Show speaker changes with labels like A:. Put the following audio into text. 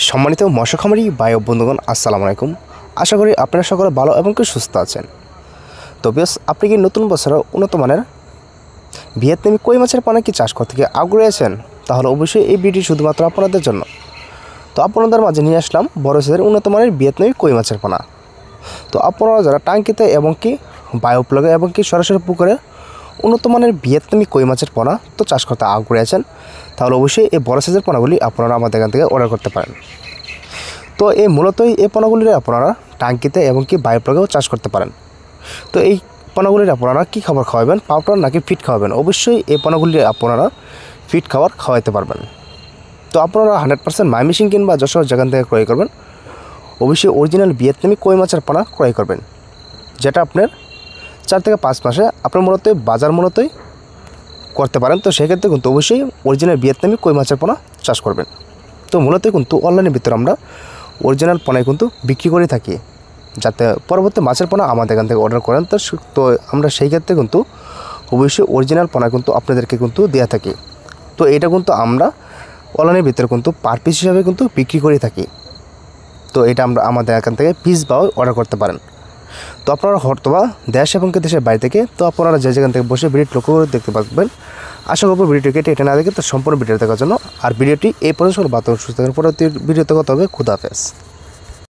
A: সম্মানিত মৎস্য খামারি ভাই ও বন্ধুগণ, আসসালামু আলাইকুম। আশা করি আপনারা সকলে ভালো এবং সুস্থ আছেন। তো বেশ, আপনি কি নতুন বছরে উন্নত মানের ভিয়েতনামি কই মাছের পোনা কি চাষ করতে গিয়ে আগ্রহী আছেন? তাহলে অবশ্যই এই ভিডিও শুধুমাত্র আপনাদের জন্য। তো আপনাদের মাঝে নিয়ে আসলাম বড় সাইজের উন্নত মানের ভিয়েতনামি কই মাছের পোনা। তো আপনারা যারা টাঙ্কিতে এবং কি বায়োপ্লগে এবং কি সরাসরি পুকুরে উন্নত মানের ভিয়েতনামি কই মাছের পোনা তো চাষ করতে আগ্রহী আছেন, তাহলে অবশ্যই এই বড় সাইজের পোনাগুলি আপনারা আমাদের এখান থেকে অর্ডার করতে পারেন। তো এই মূলতই এই পোনাগুলির আপনারা টাঙ্কিতে এবং কি বায়োপ্লগেও চাষ করতে পারেন। তো এই পোনাগুলির আপনারা কী খাবার খাওয়াবেন, পাউডার নাকি ফিট খাওয়াবেন? অবশ্যই এই পোনাগুলি আপনারা ফিট খাবার খাওয়াইতে পারবেন। তো আপনারা 100% ময়মনসিংহ কিংবা যশোর যেখান থেকে ক্রয় করবেন, অবশ্যই অরিজিনাল ভিয়েতনামি কই মাছের পোনা ক্রয় করবেন, যেটা আপনার 4 থেকে 5 মাসে আপনার মূলতই বাজার মূলতই করতে পারেন। তো সেক্ষেত্রে কিন্তু অবশ্যই অরিজিনাল ভিয়েতনামি কই মাছের পোনা চাষ করবেন। তো মূলত কিন্তু অনলাইনের ভিতরে আমরা অরিজিনাল পোনায় কিন্তু বিক্রি করে থাকি, যাতে পরবর্তী মাছের পোনা আমাদের এখান থেকে অর্ডার করেন। তো আমরা সেই ক্ষেত্রে কিন্তু অবশ্যই অরিজিনাল পোনা কিন্তু আপনাদেরকে কিন্তু দেওয়া থাকি। তো এটা কিন্তু আমরা অনলাইনের ভিতরে কিন্তু পার পিস হিসাবে কিন্তু বিক্রি করে থাকি। তো এটা আমরা আমাদের এখান থেকে পিস বাও অর্ডার করতে পারেন। তো আপনারা হয়তোবা দেশ এবং দেশের বাইরে থেকে তো আপনারা যে যেখান থেকে বসে ভিডিও লক্ষ্য করে দেখতে পারবেন। আশা করব ভিডিওটি কেটে এটা না দেখে তো সম্পূর্ণ ভিডিও দেখার জন্য। আর ভিডিওটি এই পর্যন্ত বাতাবরণ সুস্থ থাকার পরবর্তী ভিডিওতে কথা হবে। খুদা হাফেজ।